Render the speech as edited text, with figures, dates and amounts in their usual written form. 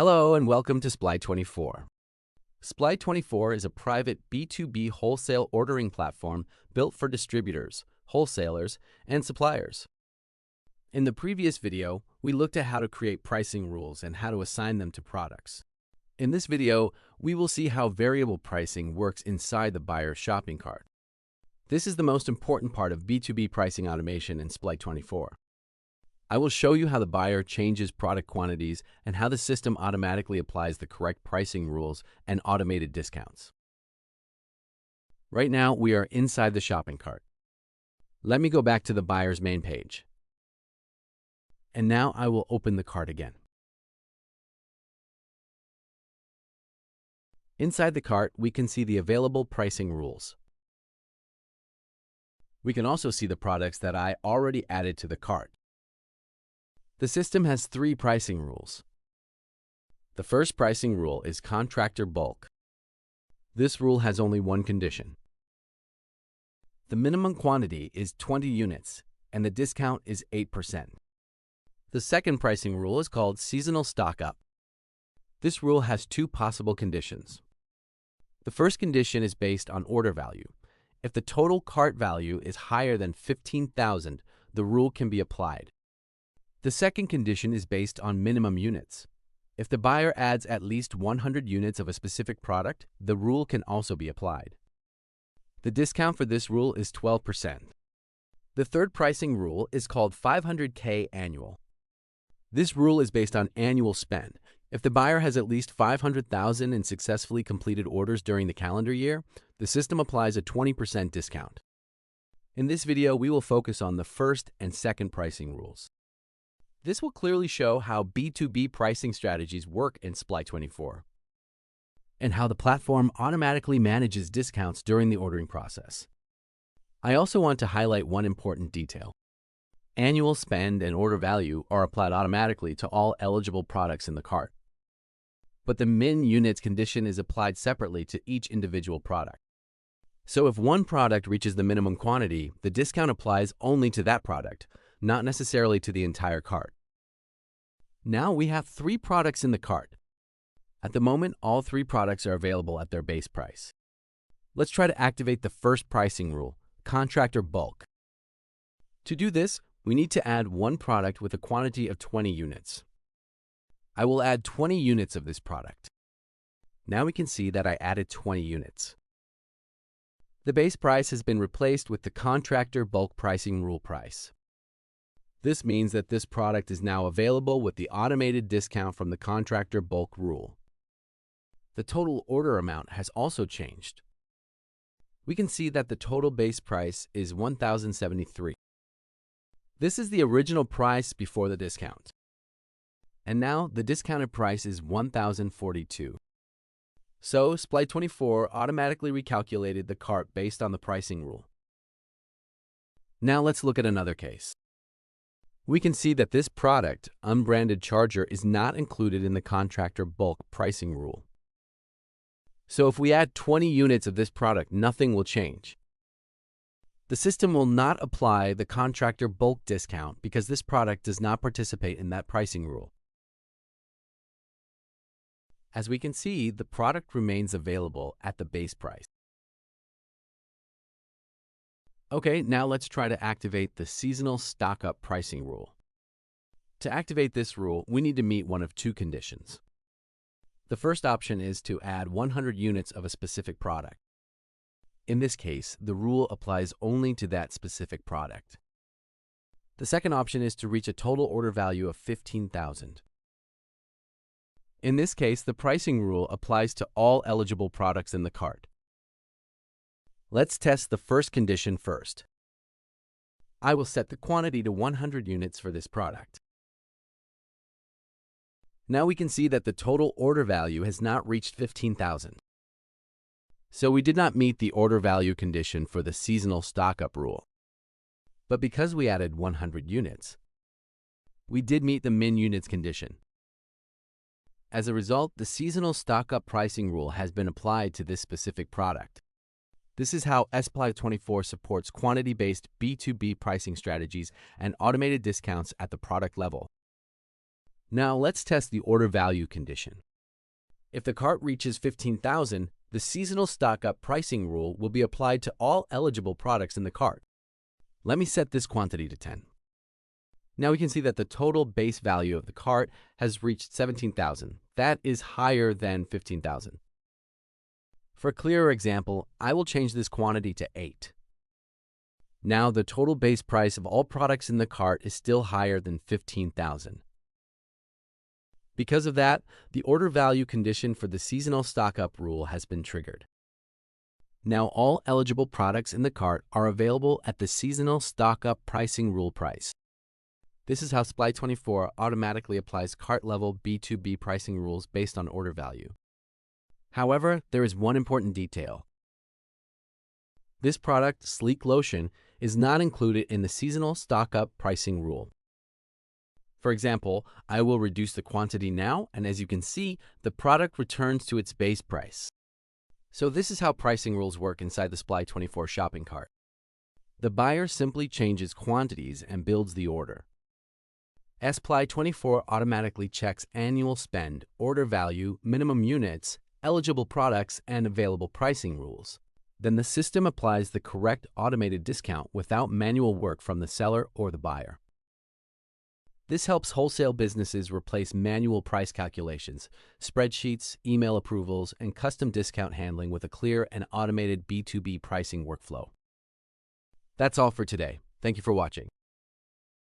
Hello and welcome to Sply24. Sply24 is a private B2B wholesale ordering platform built for distributors, wholesalers, and suppliers. In the previous video, we looked at how to create pricing rules and how to assign them to products. In this video, we will see how variable pricing works inside the buyer's shopping cart. This is the most important part of B2B pricing automation in Sply24. I will show you how the buyer changes product quantities and how the system automatically applies the correct pricing rules and automated discounts. Right now, we are inside the shopping cart. Let me go back to the buyer's main page. And now I will open the cart again. Inside the cart, we can see the available pricing rules. We can also see the products that I already added to the cart. The system has three pricing rules. The first pricing rule is contractor bulk. This rule has only one condition. The minimum quantity is 20 units, and the discount is 8%. The second pricing rule is called seasonal stock up. This rule has two possible conditions. The first condition is based on order value. If the total cart value is higher than 15,000, the rule can be applied. The second condition is based on minimum units. If the buyer adds at least 100 units of a specific product, the rule can also be applied. The discount for this rule is 12%. The third pricing rule is called 500K annual. This rule is based on annual spend. If the buyer has at least 500,000 in successfully completed orders during the calendar year, the system applies a 20% discount. In this video, we will focus on the first and second pricing rules. This will clearly show how B2B pricing strategies work in Sply24 and how the platform automatically manages discounts during the ordering process. I also want to highlight one important detail. Annual spend and order value are applied automatically to all eligible products in the cart, but the min units condition is applied separately to each individual product. So if one product reaches the minimum quantity, the discount applies only to that product, not necessarily to the entire cart. Now we have three products in the cart. At the moment, all three products are available at their base price. Let's try to activate the first pricing rule, contractor bulk. To do this, we need to add one product with a quantity of 20 units. I will add 20 units of this product. Now we can see that I added 20 units. The base price has been replaced with the contractor bulk pricing rule price. This means that this product is now available with the automated discount from the contractor bulk rule. The total order amount has also changed. We can see that the total base price is $1,073. This is the original price before the discount. And now the discounted price is $1,042. So Sply24 automatically recalculated the cart based on the pricing rule. Now let's look at another case. We can see that this product, unbranded charger, is not included in the contractor bulk pricing rule. So if we add 20 units of this product, nothing will change. The system will not apply the contractor bulk discount because this product does not participate in that pricing rule. As we can see, the product remains available at the base price. Okay, now let's try to activate the seasonal stock up pricing rule. To activate this rule, we need to meet one of two conditions. The first option is to add 100 units of a specific product. In this case, the rule applies only to that specific product. The second option is to reach a total order value of 15,000. In this case, the pricing rule applies to all eligible products in the cart. Let's test the first condition first. I will set the quantity to 100 units for this product. Now we can see that the total order value has not reached 15,000. So we did not meet the order value condition for the seasonal stock up rule. But because we added 100 units, we did meet the min units condition. As a result, the seasonal stock up pricing rule has been applied to this specific product. This is how Sply24 supports quantity-based B2B pricing strategies and automated discounts at the product level. Now let's test the order value condition. If the cart reaches 15,000, the seasonal stock-up pricing rule will be applied to all eligible products in the cart. Let me set this quantity to 10. Now we can see that the total base value of the cart has reached 17,000. That is higher than 15,000. For a clearer example, I will change this quantity to 8. Now the total base price of all products in the cart is still higher than 15,000. Because of that, the order value condition for the seasonal stock-up rule has been triggered. Now all eligible products in the cart are available at the seasonal stock-up pricing rule price. This is how Sply24 automatically applies cart-level B2B pricing rules based on order value. However, there is one important detail. This product, Sleek Lotion, is not included in the seasonal stock-up pricing rule. For example, I will reduce the quantity now, and as you can see, the product returns to its base price. So this is how pricing rules work inside the Sply24 shopping cart. The buyer simply changes quantities and builds the order. Sply24 automatically checks annual spend, order value, minimum units, eligible products, and available pricing rules. Then the system applies the correct automated discount without manual work from the seller or the buyer. This helps wholesale businesses replace manual price calculations, spreadsheets, email approvals, and custom discount handling with a clear and automated B2B pricing workflow. That's all for today. Thank you for watching.